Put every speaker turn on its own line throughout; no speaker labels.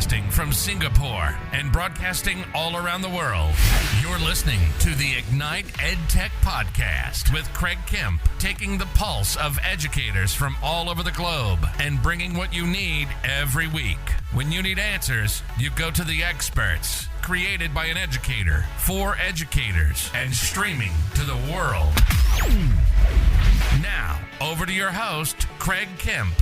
Broadcasting from Singapore and broadcasting all around the world. You're listening to the Ignite EdTech Podcast with Craig Kemp, taking the pulse of educators from all over the globe and bringing what you need every week. When you need answers, you go to the experts. Created by an educator, for educators, and streaming to the world. Now, over to your host, Craig Kemp.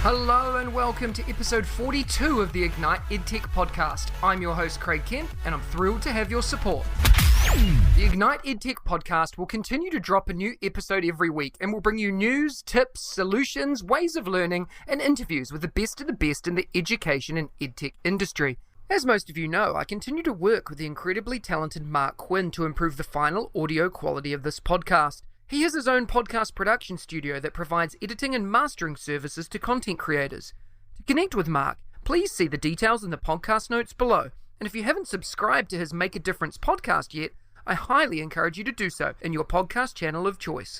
Hello and welcome to episode 42 of the Ignite EdTech Podcast. I'm your host, Craig Kemp, and I'm thrilled to have your support. The Ignite EdTech Podcast will continue to drop a new episode every week and will bring you news, tips, solutions, ways of learning, and interviews with the best of the best in the education and EdTech industry. As most of you know, I continue to work with the incredibly talented Mark Quinn to improve the final audio quality of this podcast. He has his own podcast production studio that provides editing and mastering services to content creators. To connect with Mark, please see the details in the podcast notes below. And if you haven't subscribed to his Make a Difference podcast yet, I highly encourage you to do so in your podcast channel of choice.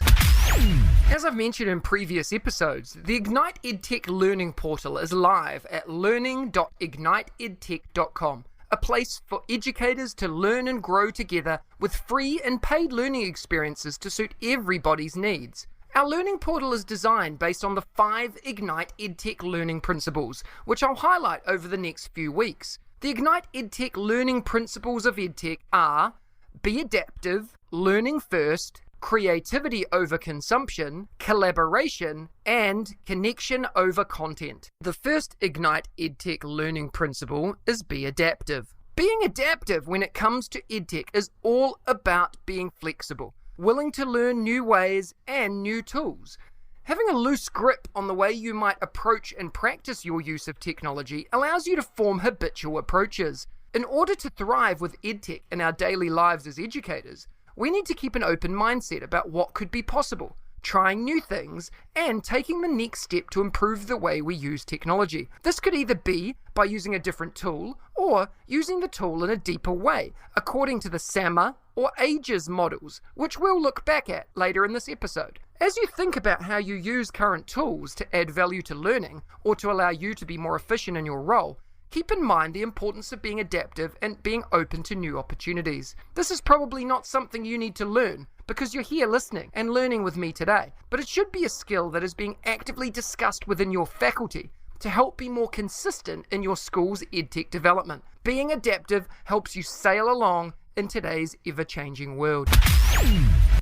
As I've mentioned in previous episodes, the Ignite EdTech Learning Portal is live at learning.igniteedtech.com, a place for educators to learn and grow together with free and paid learning experiences to suit everybody's needs. Our learning portal is designed based on the 5 Ignite EdTech learning principles, which I'll highlight over the next few weeks. The Ignite EdTech learning principles of EdTech are: be adaptive, learning first, creativity over consumption, collaboration, and connection over content. The first Ignite EdTech learning principle is be adaptive. Being adaptive when it comes to EdTech is all about being flexible, willing to learn new ways and new tools. Having a loose grip on the way you might approach and practice your use of technology allows you to form habitual approaches. In order to thrive with EdTech in our daily lives as educators, we need to keep an open mindset about what could be possible, trying new things, and taking the next step to improve the way we use technology. This could either be by using a different tool or using the tool in a deeper way, according to the SAMR or AGES models, which we'll look back at later in this episode. As you think about how you use current tools to add value to learning or to allow you to be more efficient in your role, keep in mind the importance of being adaptive and being open to new opportunities. This is probably not something you need to learn because you're here listening and learning with me today, but it should be a skill that is being actively discussed within your faculty to help be more consistent in your school's EdTech development. Being adaptive helps you sail along in today's ever-changing world.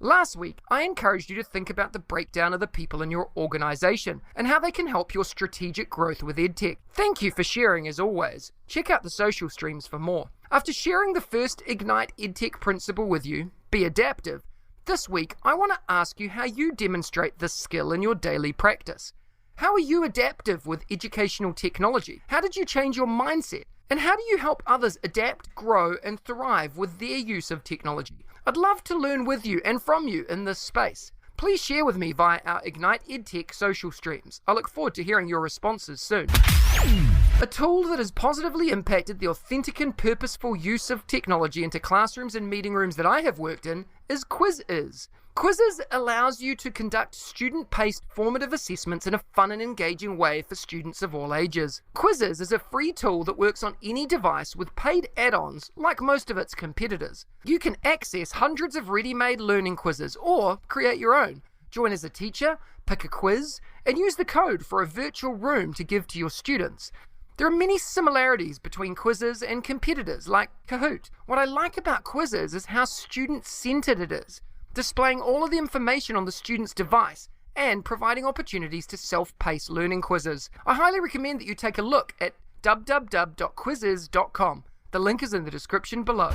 Last week, I encouraged you to think about the breakdown of the people in your organization and how they can help your strategic growth with EdTech. Thank you for sharing as always. Check out the social streams for more. After sharing the first Ignite EdTech principle with you, be adaptive, this week I want to ask you how you demonstrate this skill in your daily practice. How are you adaptive with educational technology? How did you change your mindset? And how do you help others adapt, grow, and thrive with their use of technology? I'd love to learn with you and from you in this space. Please share with me via our Ignite EdTech social streams. I look forward to hearing your responses soon. A tool that has positively impacted the authentic and purposeful use of technology into classrooms and meeting rooms that I have worked in is Quizizz. Quizizz allows you to conduct student-paced formative assessments in a fun and engaging way for students of all ages. Quizizz is a free tool that works on any device with paid add-ons like most of its competitors. You can access hundreds of ready-made learning quizzes or create your own. Join as a teacher, pick a quiz, and use the code for a virtual room to give to your students. There are many similarities between Quizizz and competitors like Kahoot. What I like about Quizizz is how student-centered it is, displaying all of the information on the student's device and providing opportunities to self-paced learning quizzes. I highly recommend that you take a look at www.quizizz.com. The link is in the description below.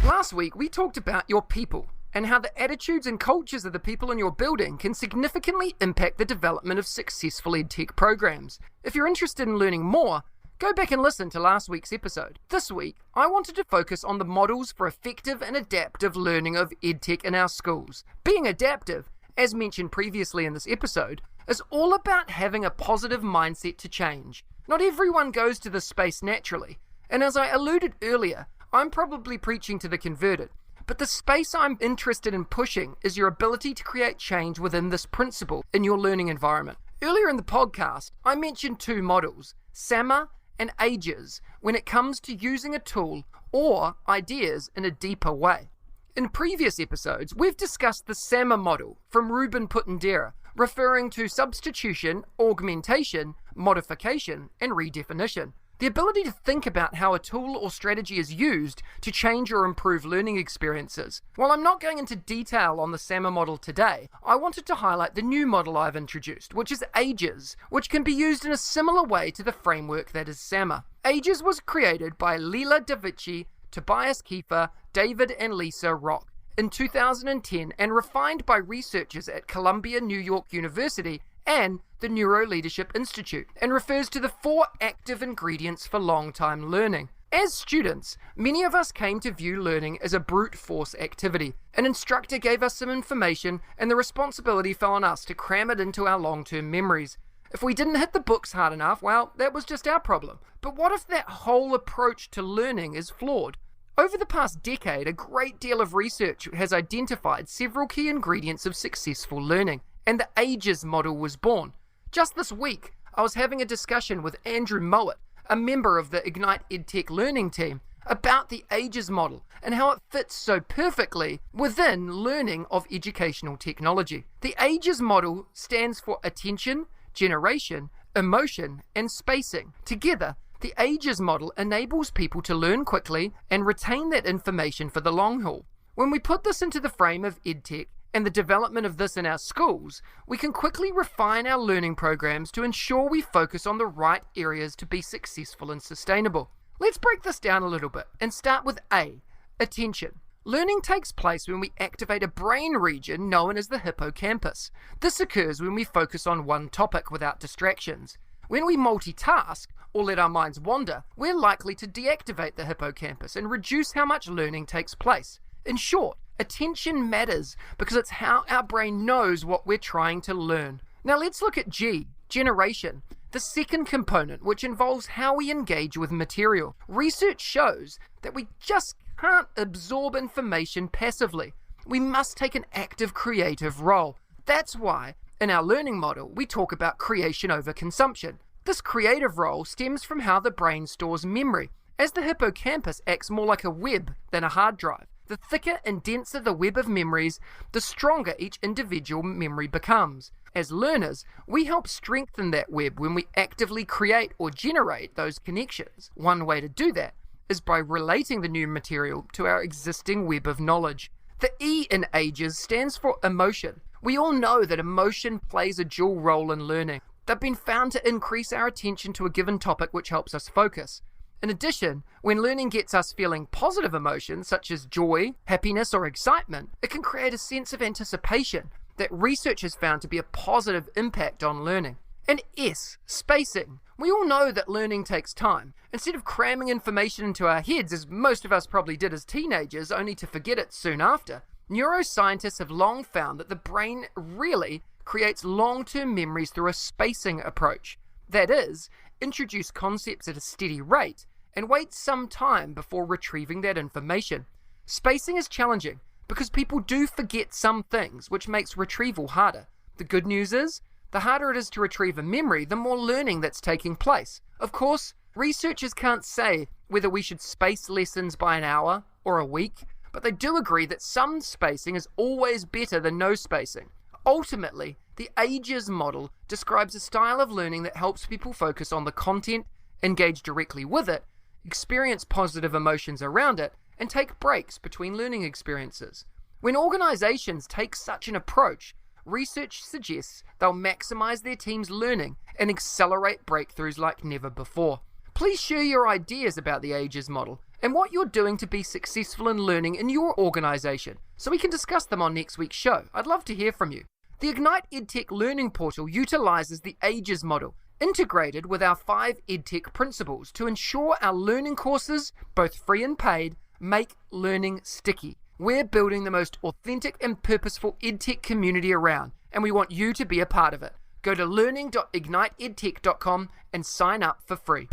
Last week, we talked about your people and how the attitudes and cultures of the people in your building can significantly impact the development of successful EdTech programs. If you're interested in learning more, go back and listen to last week's episode. This week, I wanted to focus on the models for effective and adaptive learning of EdTech in our schools. Being adaptive, as mentioned previously in this episode, is all about having a positive mindset to change. Not everyone goes to this space naturally, and as I alluded earlier, I'm probably preaching to the converted. But the space I'm interested in pushing is your ability to create change within this principle in your learning environment. Earlier in the podcast, I mentioned 2 models, SAMR and ages when it comes to using a tool or ideas in a deeper way. In previous episodes, we've discussed the SAMR model from Ruben Putindera, referring to substitution, augmentation, modification, and redefinition. The ability to think about how a tool or strategy is used to change or improve learning experiences. While I'm not going into detail on the SAMR model today, I wanted to highlight the new model I've introduced, which is AGES, which can be used in a similar way to the framework that is SAMR. AGES was created by Leila Davici, Tobias Kiefer, David and Lisa Rock in 2010 and refined by researchers at Columbia New York University and the Neuro Leadership Institute, and refers to the 4 active ingredients for long-time learning. As students, many of us came to view learning as a brute force activity. An instructor gave us some information and the responsibility fell on us to cram it into our long-term memories. If we didn't hit the books hard enough, well, that was just our problem. But what if that whole approach to learning is flawed? Over the past decade, a great deal of research has identified several key ingredients of successful learning, and the AGES model was born. Just this week, I was having a discussion with Andrew Mowat, a member of the Ignite EdTech Learning team, about the AGES model and how it fits so perfectly within learning of educational technology. The AGES model stands for attention, generation, emotion, and spacing. Together, the AGES model enables people to learn quickly and retain that information for the long haul. When we put this into the frame of EdTech and the development of this in our schools, we can quickly refine our learning programs to ensure we focus on the right areas to be successful and sustainable. Let's break this down a little bit and start with A, attention. Learning takes place when we activate a brain region known as the hippocampus. This occurs when we focus on one topic without distractions. When we multitask or let our minds wander, we're likely to deactivate the hippocampus and reduce how much learning takes place. In short, attention matters because it's how our brain knows what we're trying to learn. Now let's look at G, generation, the second component, which involves how we engage with material. Research shows that we just can't absorb information passively. We must take an active creative role. That's why in our learning model, we talk about creation over consumption. This creative role stems from how the brain stores memory, as the hippocampus acts more like a web than a hard drive. The thicker and denser the web of memories, the stronger each individual memory becomes. As learners, we help strengthen that web when we actively create or generate those connections. One way to do that is by relating the new material to our existing web of knowledge. The E in AGES stands for emotion. We all know that emotion plays a dual role in learning. They've been found to increase our attention to a given topic, which helps us focus. In addition, when learning gets us feeling positive emotions such as joy, happiness, or excitement, it can create a sense of anticipation that research has found to be a positive impact on learning. And S, spacing. We all know that learning takes time. Instead of cramming information into our heads, as most of us probably did as teenagers, only to forget it soon after, neuroscientists have long found that the brain really creates long-term memories through a spacing approach. That is, introduce concepts at a steady rate and wait some time before retrieving that information. Spacing is challenging because people do forget some things, which makes retrieval harder. The good news is, the harder it is to retrieve a memory, the more learning that's taking place. Of course, researchers can't say whether we should space lessons by an hour or a week, but they do agree that some spacing is always better than no spacing. Ultimately, the AGES model describes a style of learning that helps people focus on the content, engage directly with it, experience positive emotions around it, and take breaks between learning experiences. When organizations take such an approach, research suggests they'll maximize their team's learning and accelerate breakthroughs like never before. Please share your ideas about the AGES model and what you're doing to be successful in learning in your organization, so we can discuss them on next week's show. I'd love to hear from you. The Ignite EdTech Learning Portal utilizes the AGES model, integrated with our 5 EdTech principles to ensure our learning courses, both free and paid, make learning sticky. We're building the most authentic and purposeful EdTech community around, and we want you to be a part of it. Go to learning.igniteedtech.com and sign up for free.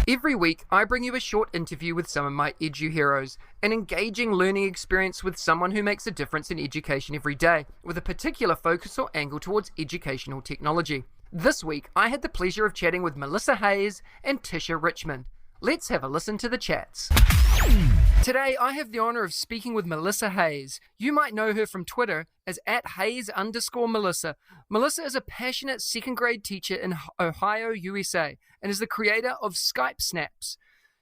Every week, I bring you a short interview with some of my edu heroes, an engaging learning experience with someone who makes a difference in education every day, with a particular focus or angle towards educational technology. This week, I had the pleasure of chatting with Melisa Hayes and Tisha Richmond. Let's have a listen to the chats. Today, I have the honor of speaking with Melisa Hayes. You might know her from Twitter as @Hayes_Melisa. Melisa is a passionate second grade teacher in Ohio, USA, and is the creator of Skype Snaps.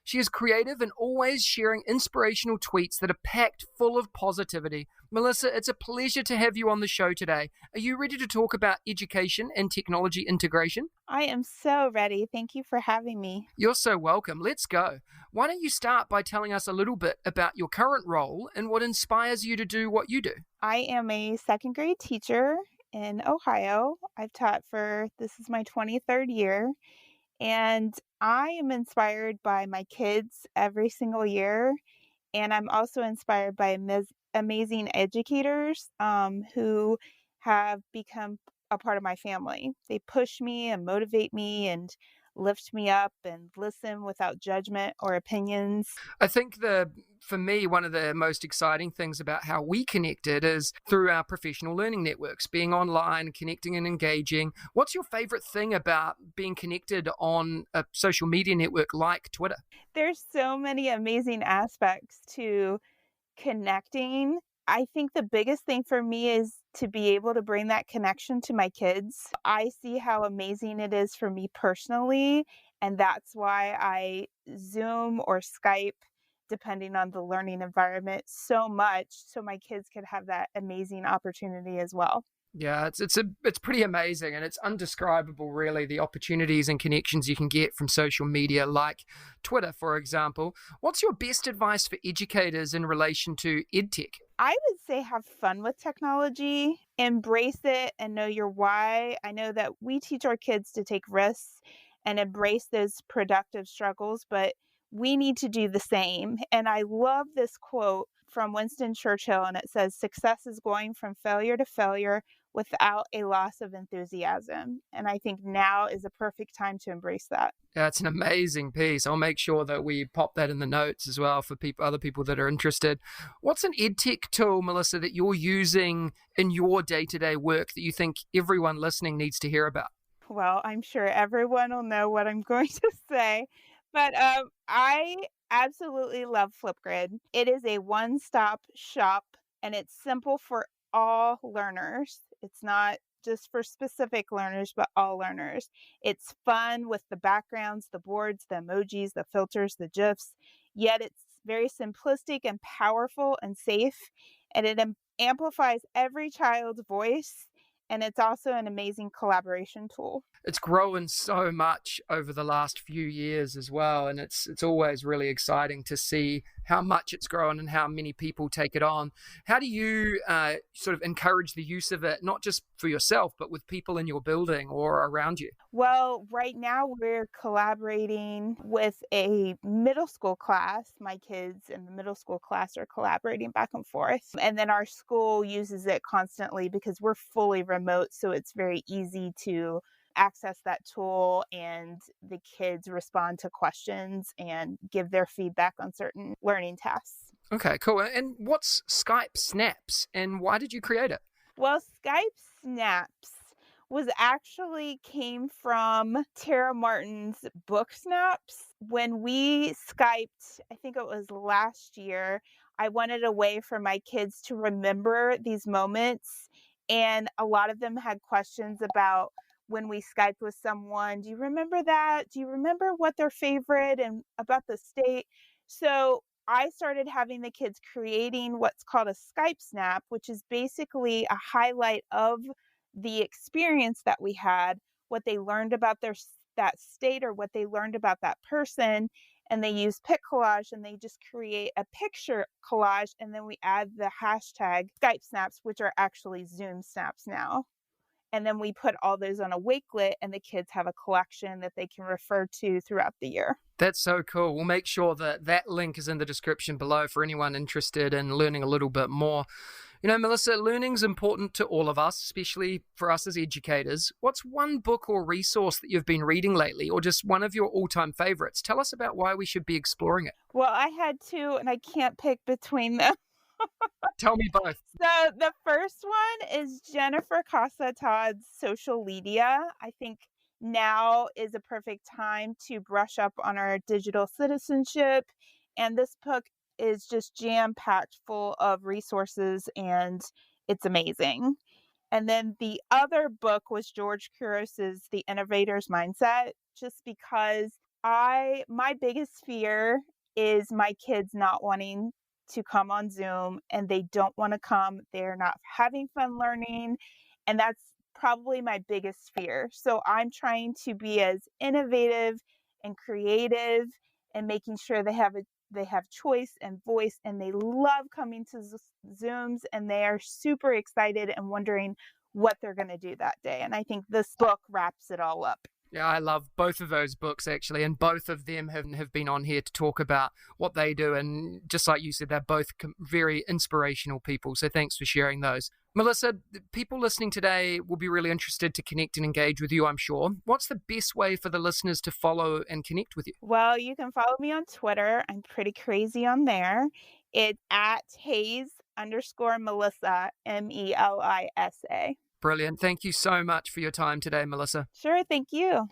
She is creative and always sharing inspirational tweets that are packed full of positivity. Melisa, it's a pleasure to have you on the show today. Are you ready to talk about education and technology integration?
I am so ready. Thank you for having me.
You're so welcome. Let's go. Why don't you start by telling us a little bit about your current role and what inspires you to do what you do?
I am a second grade teacher in Ohio. This is my 23rd year, and I am inspired by my kids every single year. And I'm also inspired by amazing educators who have become a part of my family. They push me and motivate me and lift me up and listen without judgment or opinions.
I think for me, one of the most exciting things about how we connected is through our professional learning networks, being online, connecting and engaging. What's your favorite thing about being connected on a social media network like Twitter?
There's so many amazing aspects to connecting. I think the biggest thing for me is to be able to bring that connection to my kids. I see how amazing it is for me personally, and that's why I Zoom or Skype, depending on the learning environment, so much so my kids could have that amazing opportunity as well.
Yeah, it's pretty amazing, and it's undescribable, really, the opportunities and connections you can get from social media like Twitter, for example. What's your best advice for educators in relation to EdTech?
I would say have fun with technology, embrace it, and know your why. I know that we teach our kids to take risks and embrace those productive struggles, but we need to do the same. And I love this quote from Winston Churchill, and it says, "Success is going from failure to failure without a loss of enthusiasm." And I think now is a perfect time to embrace that.
That's an amazing piece. I'll make sure that we pop that in the notes as well for other people that are interested. What's an EdTech tool, Melisa, that you're using in your day-to-day work that you think everyone listening needs to hear about?
Well, I'm sure everyone will know what I'm going to say, but I absolutely love Flipgrid. It is a one-stop shop, and it's simple for all learners. It's not just for specific learners, but all learners. It's fun with the backgrounds, the boards, the emojis, the filters, the GIFs, yet it's very simplistic and powerful and safe, and it amplifies every child's voice, and it's also an amazing collaboration tool.
It's grown so much over the last few years as well, and it's always really exciting to see how much it's grown and how many people take it on. How do you sort of encourage the use of it, not just for yourself, but with people in your building or around you?
Well, right now we're collaborating with a middle school class. My kids in the middle school class are collaborating back and forth. And then our school uses it constantly because we're fully remote, so it's very easy to access that tool, and the kids respond to questions and give their feedback on certain learning tasks.
Okay, cool. And what's Skype Snaps, and why did you create it?
Well, Skype Snaps came from Tara Martin's book Snaps. When we Skyped, I think it was last year, I wanted a way for my kids to remember these moments, and a lot of them had questions about when we Skyped with someone. Do you remember that? Do you remember what their favorite and about the state? So I started having the kids creating what's called a Skype Snap, which is basically a highlight of the experience that we had, what they learned about that state or what they learned about that person. And they use Pic Collage, and they just create a picture collage, and then we add the hashtag Skype Snaps, which are actually Zoom Snaps now. And then we put all those on a Wakelet, and the kids have a collection that they can refer to throughout the year.
That's so cool. We'll make sure that link is in the description below for anyone interested in learning a little bit more. You know, Melisa, learning's important to all of us, especially for us as educators. What's one book or resource that you've been reading lately, or just one of your all-time favorites? Tell us about why we should be exploring it.
Well, I had two, and I can't pick between them.
Tell me both.
So the first one is Jennifer Casa Todd's Social Leadia. I think now is a perfect time to brush up on our digital citizenship. And this book is just jam-packed full of resources, and it's amazing. And then the other book was George Kouros's The Innovator's Mindset, just because my biggest fear is my kids not wanting to come on Zoom, and they don't want to come. They're not having fun learning. And that's probably my biggest fear. So I'm trying to be as innovative and creative and making sure they have choice and voice, and they love coming to Zooms, and they are super excited and wondering what they're going to do that day. And I think this book wraps it all up.
Yeah, I love both of those books, actually, and both of them have been on here to talk about what they do. And just like you said, they're both very inspirational people. So thanks for sharing those. Melisa, people listening today will be really interested to connect and engage with you, I'm sure. What's the best way for the listeners to follow and connect with you?
Well, you can follow me on Twitter. I'm pretty crazy on there. It's at Hayes_Melisa, Melisa.
Brilliant. Thank you so much for your time today, Melisa.
Sure, thank you.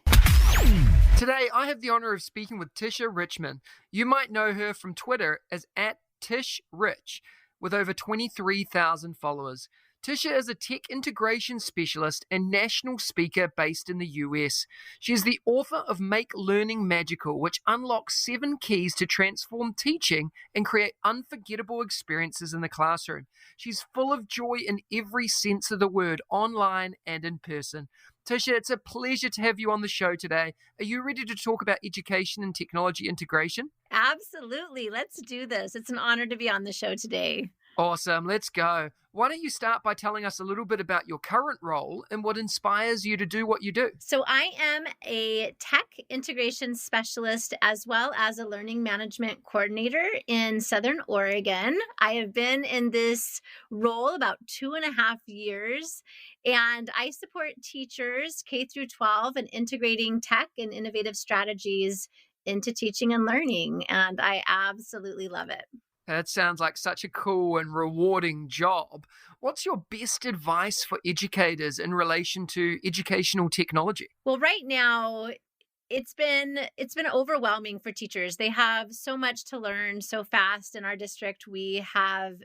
Today, I have the honor of speaking with Tisha Richmond. You might know her from Twitter as @TishRich, with over 23,000 followers. Tisha is a tech integration specialist and national speaker based in the US. She is the author of Make Learning Magical, which unlocks 7 keys to transform teaching and create unforgettable experiences in the classroom. She's full of joy in every sense of the word, online and in person. Tisha, it's a pleasure to have you on the show today. Are you ready to talk about education and technology integration?
Absolutely. Let's do this. It's an honor to be on the show today.
Awesome. Let's go. Why don't you start by telling us a little bit about your current role and what inspires you to do what you do?
So I am a tech integration specialist as well as a learning management coordinator in Southern Oregon. I have been in this role about 2.5 years, and I support teachers K through 12 in integrating tech and innovative strategies into teaching and learning, and I absolutely love it.
That sounds like such a cool and rewarding job. What's your best advice for educators in relation to educational technology?
Well, right now, it's been overwhelming for teachers. They have so much to learn so fast. In our district, we have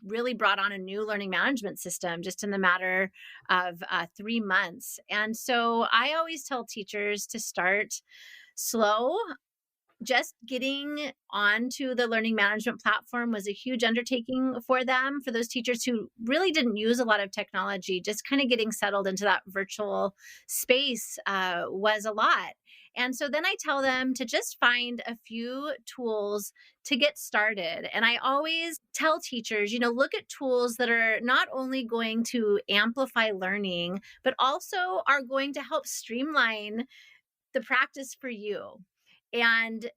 really brought on a new learning management system just in the matter of 3 months. And so I always tell teachers to start slow. Just getting onto the learning management platform was a huge undertaking for them. For those teachers who really didn't use a lot of technology, just kind of getting settled into that virtual space was a lot. And so then I tell them to just find a few tools to get started. And I always tell teachers, look at tools that are not only going to amplify learning, but also are going to help streamline the practice for you and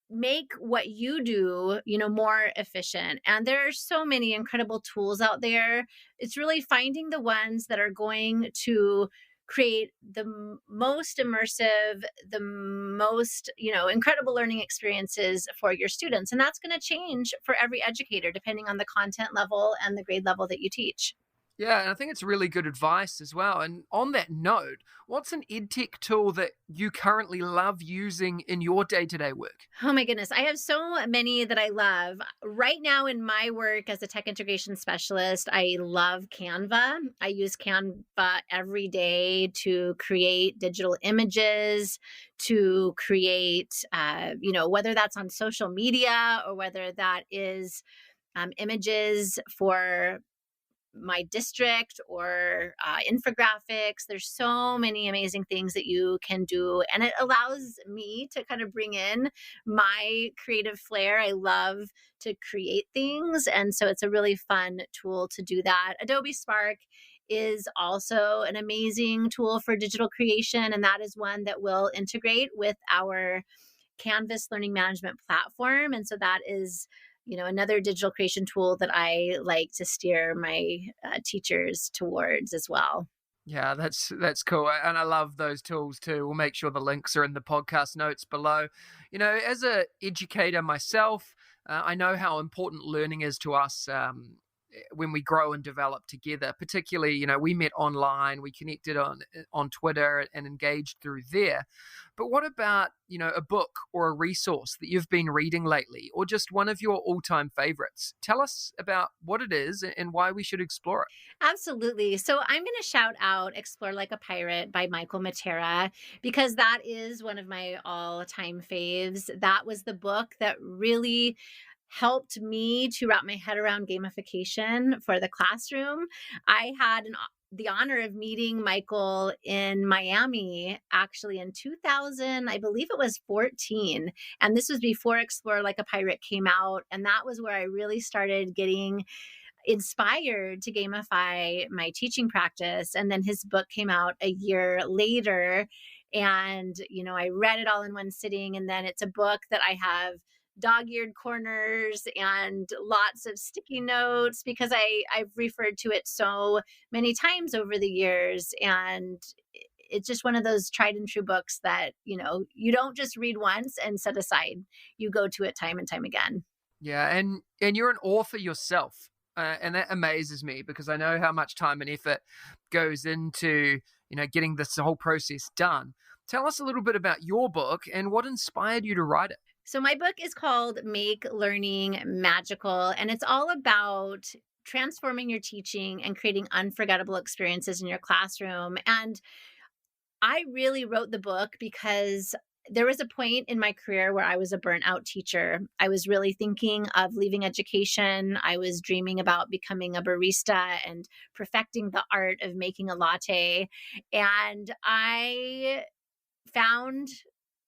make what you do, more efficient. And there are so many incredible tools out there. It's really finding the ones that are going to create the most immersive, the most, incredible learning experiences for your students. And that's going to change for every educator, depending on the content level and the grade level that you teach.
Yeah, and I think it's really good advice as well. And on that note, what's an EdTech tool that you currently love using in your day-to-day work?
Oh my goodness, I have so many that I love. Right now in my work as a tech integration specialist, I love Canva. I use Canva every day to create digital images, to create, whether that's on social media or whether that is images for my district or infographics. There's so many amazing things that you can do. And it allows me to kind of bring in my creative flair. I love to create things. And so it's a really fun tool to do that. Adobe Spark is also an amazing tool for digital creation. And that is one that will integrate with our Canvas learning management platform. And so that is another digital creation tool that I like to steer my teachers towards as well.
Yeah, that's cool. And I love those tools too. We'll make sure the links are in the podcast notes below. As an educator myself, I know how important learning is to us when we grow and develop together. Particularly, we met online, we connected on Twitter and engaged through there. But what about, a book or a resource that you've been reading lately, or just one of your all-time favorites? Tell us about what it is and why we should explore it.
Absolutely. So I'm going to shout out Explore Like a Pirate by Michael Matera, because that is one of my all-time faves. That was the book that really helped me to wrap my head around gamification for the classroom. I had the honor of meeting Michael in Miami, actually in 2000, I believe it was 14. And this was before Explore Like a Pirate came out. And that was where I really started getting inspired to gamify my teaching practice. And then his book came out a year later. And, I read it all in one sitting. And then it's a book that I have dog-eared corners and lots of sticky notes, because I've referred to it so many times over the years. And it's just one of those tried and true books that, you don't just read once and set aside. You go to it time and time again.
Yeah, and you're an author yourself. And that amazes me, because I know how much time and effort goes into, getting this whole process done. Tell us a little bit about your book and what inspired you to write it.
So my book is called Make Learning Magical, and it's all about transforming your teaching and creating unforgettable experiences in your classroom. And I really wrote the book because there was a point in my career where I was a burnt out teacher. I was really thinking of leaving education. I was dreaming about becoming a barista and perfecting the art of making a latte. And I found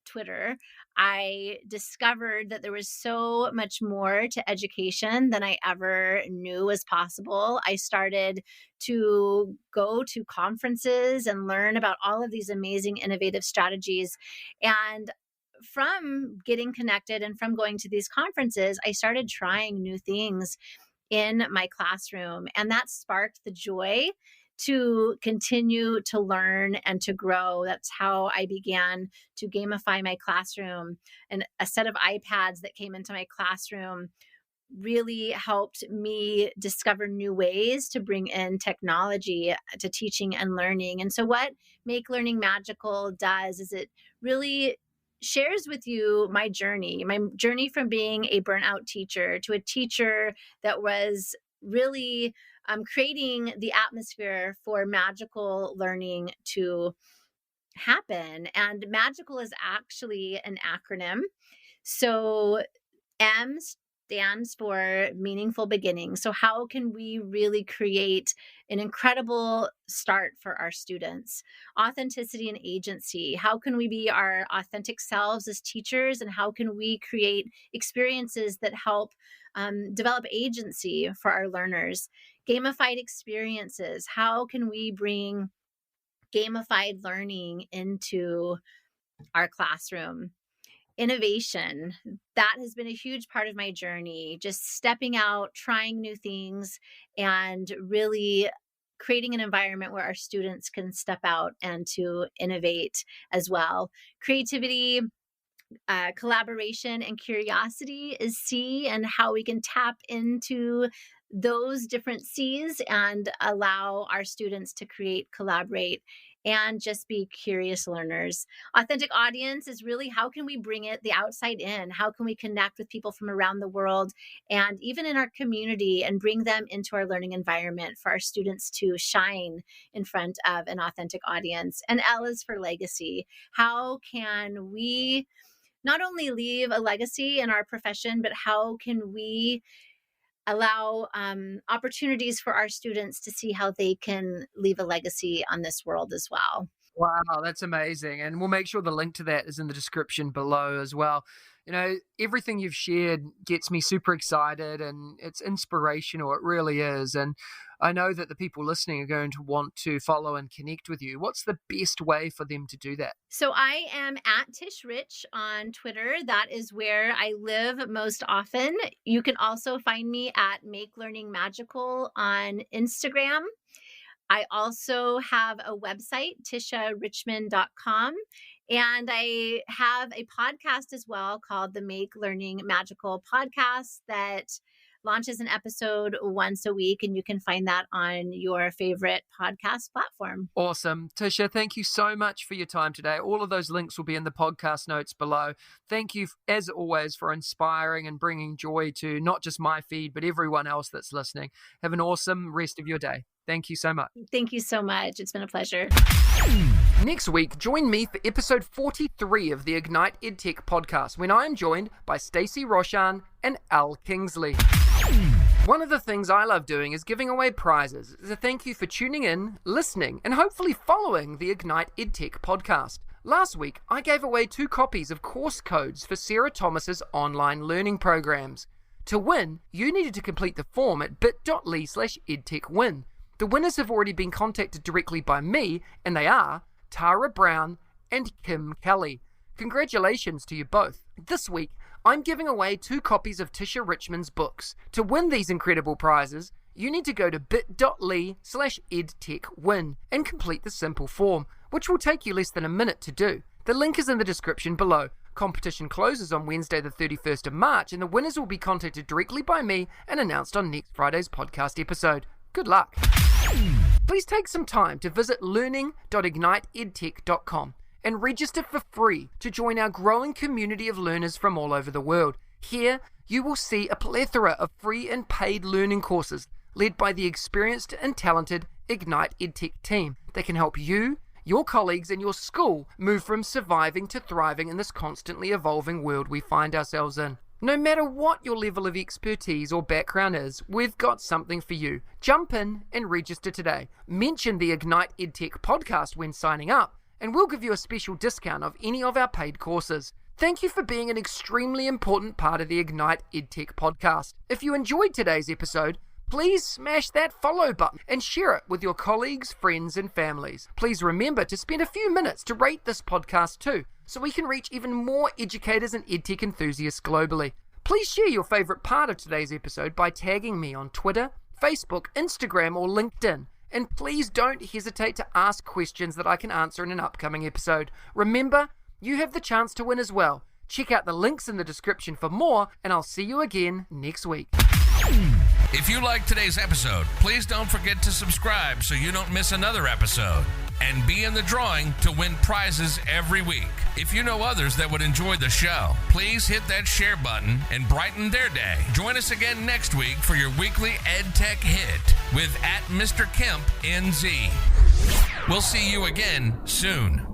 Twitter. I discovered that there was so much more to education than I ever knew was possible. I started to go to conferences and learn about all of these amazing innovative strategies. And from getting connected and from going to these conferences, I started trying new things in my classroom. And that sparked the joy to continue to learn and to grow. That's how I began to gamify my classroom. And a set of iPads that came into my classroom really helped me discover new ways to bring in technology to teaching and learning. And so what Make Learning Magical does is it really shares with you my journey from being a burnout teacher to a teacher that was really creating the atmosphere for magical learning to happen. And magical is actually an acronym. So M stands for meaningful beginning. So how can we really create an incredible start for our students? Authenticity and agency. How can we be our authentic selves as teachers? And how can we create experiences that help develop agency for our learners? Gamified experiences. How can we bring gamified learning into our classroom? Innovation. That has been a huge part of my journey, just stepping out, trying new things, and really creating an environment where our students can step out and to innovate as well. Creativity, collaboration, and curiosity is C, and how we can tap into those different C's and allow our students to create, collaborate, and just be curious learners. Authentic audience is really how can we bring it the outside in? How can we connect with people from around the world and even in our community and bring them into our learning environment for our students to shine in front of an authentic audience? And L is for legacy. How can we not only leave a legacy in our profession, but how can we allow opportunities for our students to see how they can leave a legacy on this world as well.
Wow, that's amazing. And we'll make sure the link to that is in the description below as well. Everything you've shared gets me super excited, and it's inspirational. It really is. And I know that the people listening are going to want to follow and connect with you. What's the best way for them to do that?
So I am at Tish Rich on Twitter. That is where I live most often. You can also find me at Make Learning Magical on Instagram. I also have a website, tisharichmond.com. And I have a podcast as well called the Make Learning Magical podcast that launches an episode once a week, and you can find that on your favorite podcast platform.
Awesome. Tisha, thank you so much for your time today. All of those links will be in the podcast notes below. Thank you, as always, for inspiring and bringing joy to not just my feed, but everyone else that's listening. Have an awesome rest of your day. Thank you so much.
Thank you so much. It's been a pleasure.
Next week, join me for episode 43 of the Ignite EdTech podcast, when I am joined by Stacey Roshan and Al Kingsley. One of the things I love doing is giving away prizes as a thank you for tuning in, listening, and hopefully following the Ignite EdTech podcast. Last week, I gave away 2 copies of course codes for Sarah Thomas's online learning programs. To win, you needed to complete the form at bit.ly/edtechwin. The winners have already been contacted directly by me, and they are Tara Brown and Kim Kelly. Congratulations to you both. This week, I'm giving away 2 copies of Tisha Richmond's books. To win these incredible prizes, you need to go to bit.ly/edtechwin and complete the simple form, which will take you less than a minute to do. The link is in the description below. Competition closes on Wednesday the 31st of March, and the winners will be contacted directly by me and announced on next Friday's podcast episode. Good luck. Please take some time to visit learning.igniteedtech.com and register for free to join our growing community of learners from all over the world. Here, you will see a plethora of free and paid learning courses led by the experienced and talented Ignite EdTech team that can help you, your colleagues, and your school move from surviving to thriving in this constantly evolving world we find ourselves in. No matter what your level of expertise or background is, we've got something for you. Jump in and register today. Mention the Ignite EdTech podcast when signing up, and we'll give you a special discount of any of our paid courses. Thank you for being an extremely important part of the Ignite EdTech podcast. If you enjoyed today's episode, please smash that follow button and share it with your colleagues, friends, and families. Please remember to spend a few minutes to rate this podcast too, so we can reach even more educators and EdTech enthusiasts globally. Please share your favorite part of today's episode by tagging me on Twitter, Facebook, Instagram, or LinkedIn. And please don't hesitate to ask questions that I can answer in an upcoming episode. Remember, you have the chance to win as well. Check out the links in the description for more, and I'll see you again next week.
If you liked today's episode, please don't forget to subscribe so you don't miss another episode. And be in the drawing to win prizes every week. If you know others that would enjoy the show, please hit that share button and brighten their day. Join us again next week for your weekly EdTech Hit with @Mr. Kemp NZ. We'll see you again soon.